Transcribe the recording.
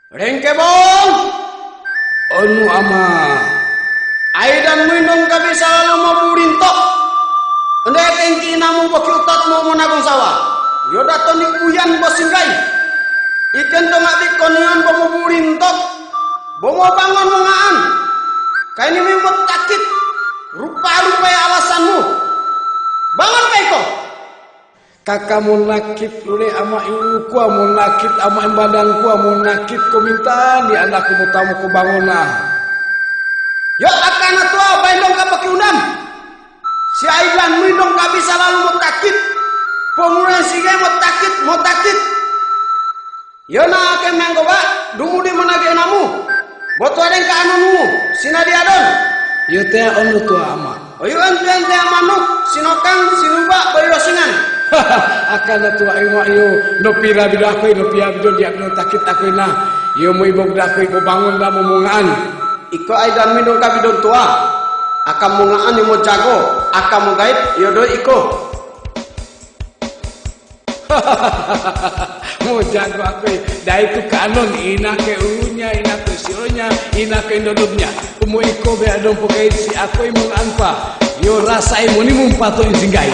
Rengke bong. Anu ama. Aidan minum kabi selalu mau burintok. Ndek engki namu baki utat mau menabung sawah. Yoda toni uyan bosingkai. Ikan tongak dikonian bomo burintok. Bomo bangun mengaan. Kaini mimot takit. Rupa-rupa alasanmu. Bangun peko. Kakak mau nakit ule ama ibuku mau nakit ama badangku mau nakit ko minta di anakku mau tamu ko bangunlah. Yo akan tua baindong ka pakiundam. Si Aidan mindong ka bisa lalu mau takit. Pemuda sige mau takit. Yo na ake menggoba dumudi menage namu. Boto adeng ka anumu sina diadon. Yo teh onu tua ama. Oyo ente manuk sinokang sinuba bayi rosingan. Akan tua iwa yo no pira bidakoy no pia bido dia no takit akoy na. Yo mo ibog dakoy ko bangun na mumungaan. Iko Aidan mindong ka bidon tua. Akam mungaan ni mo jago, akam mo gaib yodo iko. Mo jago akoy dai tu kanon ina ke unya ina ke sionya ina ke indodubnya. Mo iko be adon pokai si akoy mung anpa. Yo rasai mo ni mung pato singgai.